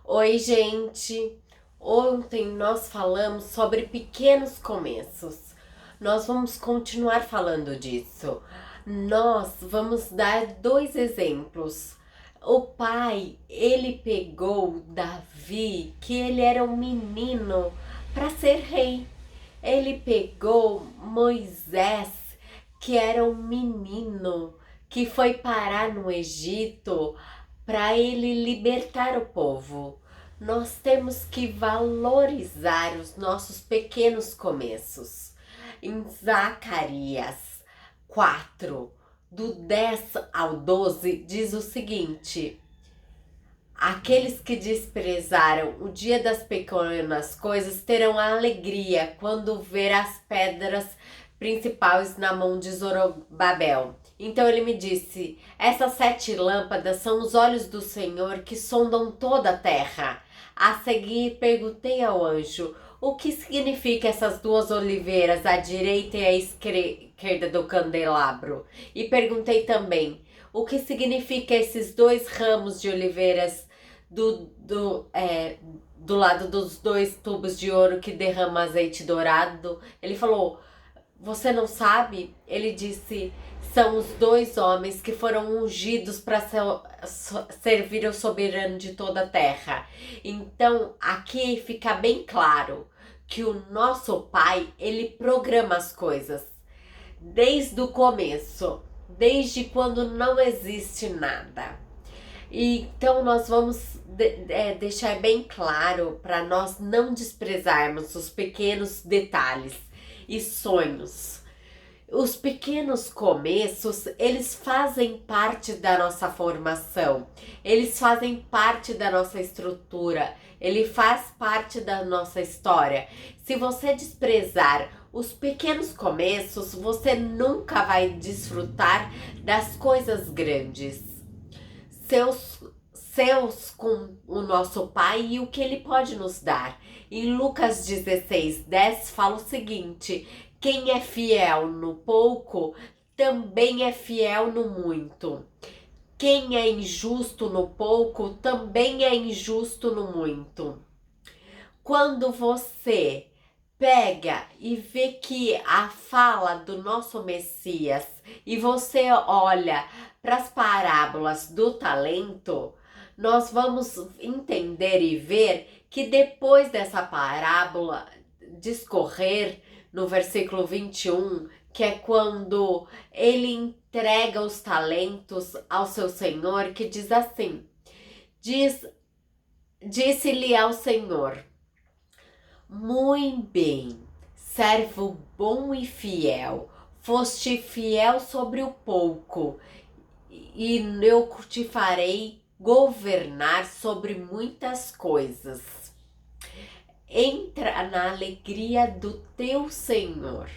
Oi, gente! Ontem nós falamos sobre pequenos começos. Nós vamos continuar falando disso. Nós vamos dar dois exemplos. O pai, ele pegou Davi, que ele era um menino, para ser rei. Ele pegou Moisés, que era um menino que foi parar no Egito para ele libertar o povo. Nós temos que valorizar os nossos pequenos começos. Em Zacarias 4, do 10 ao 12, diz o seguinte: aqueles que desprezaram o dia das pequenas coisas terão a alegria quando ver as pedras principais na mão de Zorobabel. Então ele me disse: essas 7 lâmpadas são os olhos do Senhor que sondam toda a terra. A seguir perguntei ao anjo: o que significa essas 2 oliveiras, à direita e à esquerda do candelabro? E perguntei também: o que significa esses 2 ramos de oliveiras do lado dos 2 tubos de ouro que derrama azeite dourado? Ele falou: você não sabe? Ele disse: são os 2 homens que foram ungidos para servir ao soberano de toda a terra. Então, aqui fica bem claro que o nosso Pai, ele programa as coisas desde o começo, desde quando não existe nada. Então nós vamos deixar bem claro para nós não desprezarmos os pequenos detalhes e sonhos. Os pequenos começos, eles fazem parte da nossa formação, eles fazem parte da nossa estrutura, ele faz parte da nossa história. Se você desprezar os pequenos começos, você nunca vai desfrutar das coisas grandes. Seus com o nosso Pai e o que Ele pode nos dar. Em Lucas 16:10 fala o seguinte: quem é fiel no pouco, também é fiel no muito. Quem é injusto no pouco, também é injusto no muito. Quando você pega e vê que a fala do nosso Messias e você olha para as parábolas do talento, nós vamos entender e ver que depois dessa parábola discorrer no versículo 21, que é quando ele entrega os talentos ao seu senhor, que diz assim: disse-lhe ao senhor: muito bem, servo bom e fiel, foste fiel sobre o pouco, e eu te farei governar sobre muitas coisas. Entra na alegria do teu Senhor.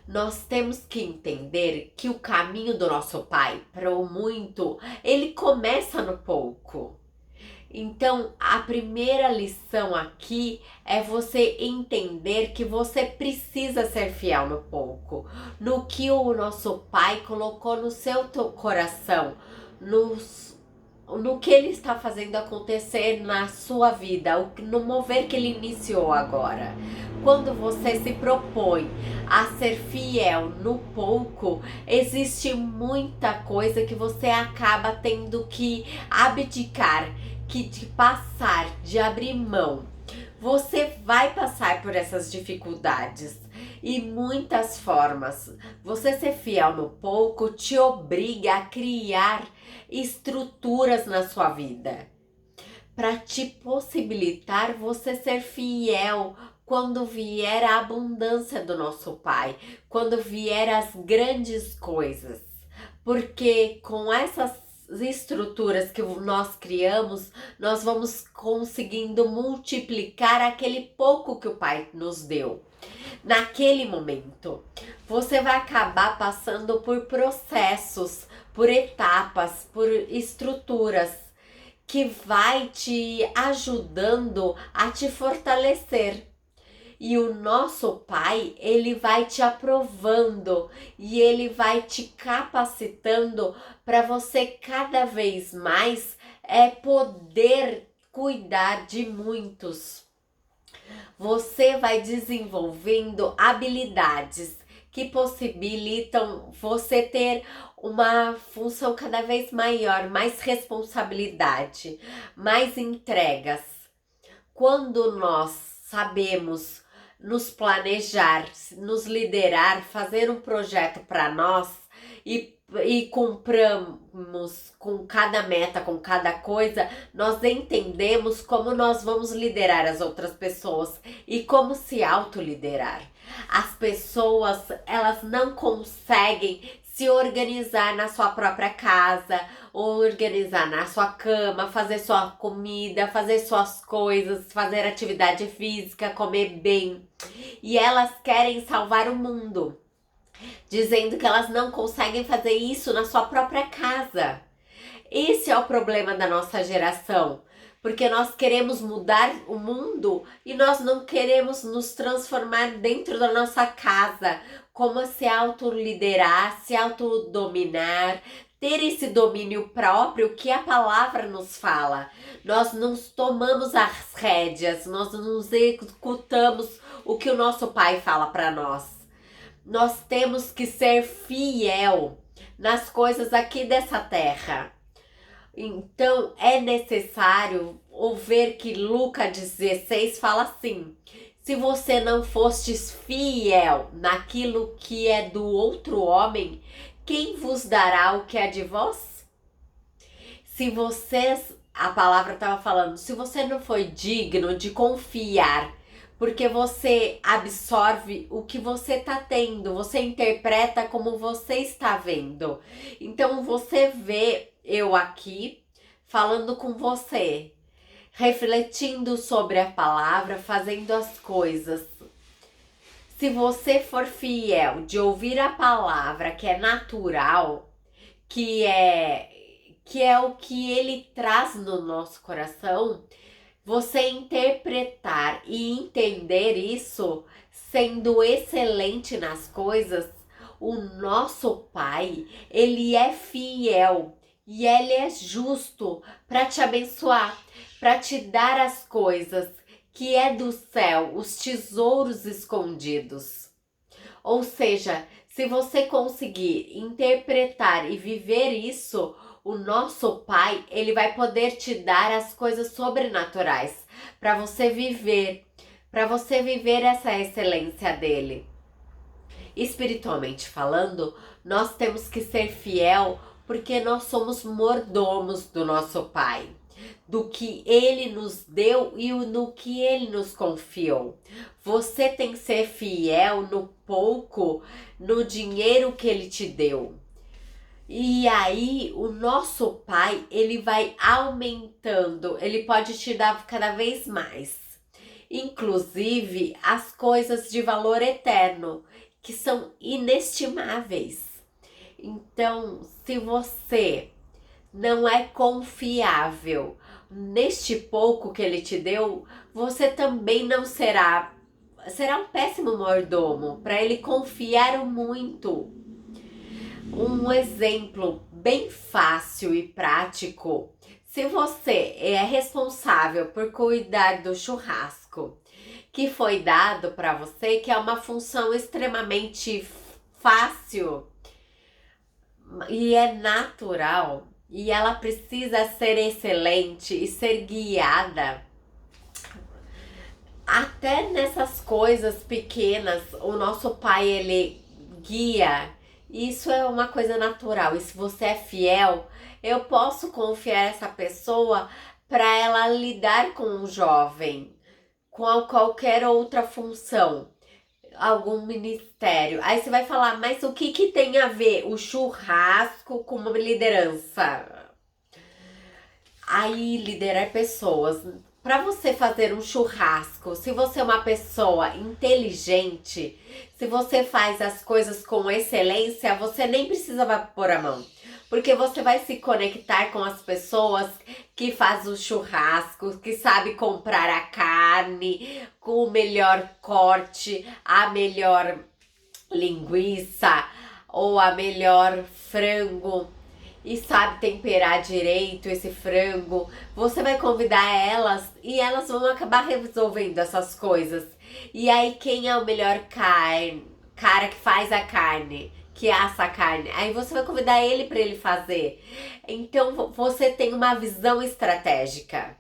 Nós temos que entender que o caminho do nosso Pai para o muito, ele começa no pouco. Então, a primeira lição aqui é você entender que você precisa ser fiel no pouco, no que o nosso Pai colocou no seu coração, no que Ele está fazendo acontecer na sua vida, no mover que Ele iniciou agora. Quando você se propõe a ser fiel no pouco, existe muita coisa que você acaba tendo que abdicar, que de passar, de abrir mão. Você vai passar por essas dificuldades e muitas formas. Você ser fiel no pouco te obriga a criar estruturas na sua vida para te possibilitar você ser fiel quando vier a abundância do nosso Pai, quando vier as grandes coisas. Porque com essas estruturas que nós criamos, nós vamos conseguindo multiplicar aquele pouco que o Pai nos deu. Naquele momento, você vai acabar passando por processos, por etapas, por estruturas que vai te ajudando a te fortalecer. E o nosso Pai, ele vai te aprovando e ele vai te capacitando para você cada vez mais poder cuidar de muitos. Você vai desenvolvendo habilidades que possibilitam você ter uma função cada vez maior, mais responsabilidade, mais entregas. Quando nós sabemos nos planejar, nos liderar, fazer um projeto para nós e cumpramos com cada meta, com cada coisa, nós entendemos como nós vamos liderar as outras pessoas e como se autoliderar. As pessoas, elas não conseguem se organizar na sua própria casa, organizar na sua cama, fazer sua comida, fazer suas coisas, fazer atividade física, comer bem. E elas querem salvar o mundo, dizendo que elas não conseguem fazer isso na sua própria casa. Esse é o problema da nossa geração, porque nós queremos mudar o mundo e nós não queremos nos transformar dentro da nossa casa, como se autoliderar, se autodominar, ter esse domínio próprio que a palavra nos fala. Nós não tomamos as rédeas, nós não executamos o que o nosso pai fala para nós. Nós temos que ser fiel nas coisas aqui dessa terra. Então é necessário ver que Lucas 16 fala assim: se você não fostes fiel naquilo que é do outro homem, quem vos dará o que é de vós? Se vocês, a palavra estava falando, se você não foi digno de confiar, porque você absorve o que você está tendo, você interpreta como você está vendo. Então você vê eu aqui falando com você, refletindo sobre a palavra, fazendo as coisas. Se você for fiel de ouvir a palavra, que é natural, que é o que ele traz no nosso coração, você interpretar e entender isso, sendo excelente nas coisas, o nosso Pai, ele é fiel e ele é justo para te abençoar, para te dar as coisas que é do céu, os tesouros escondidos. Ou seja, se você conseguir interpretar e viver isso, o nosso Pai, ele vai poder te dar as coisas sobrenaturais para você viver essa excelência dele. Espiritualmente falando, nós temos que ser fiel porque nós somos mordomos do nosso Pai, do que ele nos deu e no que ele nos confiou. Você tem que ser fiel no pouco, no dinheiro que ele te deu. E aí, o nosso Pai, ele vai aumentando, ele pode te dar cada vez mais. Inclusive, as coisas de valor eterno, que são inestimáveis. Então, se você não é confiável neste pouco que ele te deu, você também não será um péssimo mordomo para ele confiar muito. Um exemplo bem fácil e prático: se você é responsável por cuidar do churrasco que foi dado para você, que é uma função extremamente fácil e é natural, e ela precisa ser excelente e ser guiada. Até nessas coisas pequenas, o nosso Pai, ele guia. Isso é uma coisa natural. E se você é fiel, eu posso confiar essa pessoa para ela lidar com um jovem, com qualquer outra função, algum ministério. Aí você vai falar, mas o que tem a ver o churrasco com uma liderança? Aí, liderar pessoas. Para você fazer um churrasco, se você é uma pessoa inteligente, se você faz as coisas com excelência, você nem precisa pôr a mão. Porque você vai se conectar com as pessoas que fazem o churrasco, que sabe comprar a carne com o melhor corte, a melhor linguiça ou a melhor frango. e sabe temperar direito esse frango, você vai convidar elas e elas vão acabar resolvendo essas coisas. E aí quem é o melhor cara que faz a carne, que assa a carne, aí você vai convidar ele para ele fazer. Então você tem uma visão estratégica.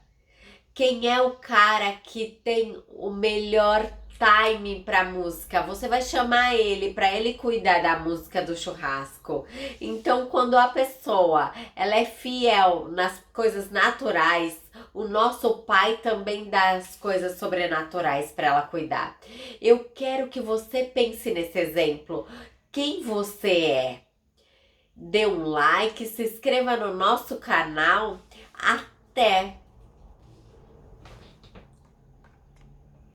Quem é o cara que tem o melhor time pra música? Você vai chamar ele para ele cuidar da música do churrasco. Então, quando a pessoa ela é fiel nas coisas naturais, o nosso pai também dá as coisas sobrenaturais para ela cuidar. Eu quero que você pense nesse exemplo. Quem você é? Dê um like, se inscreva no nosso canal. Até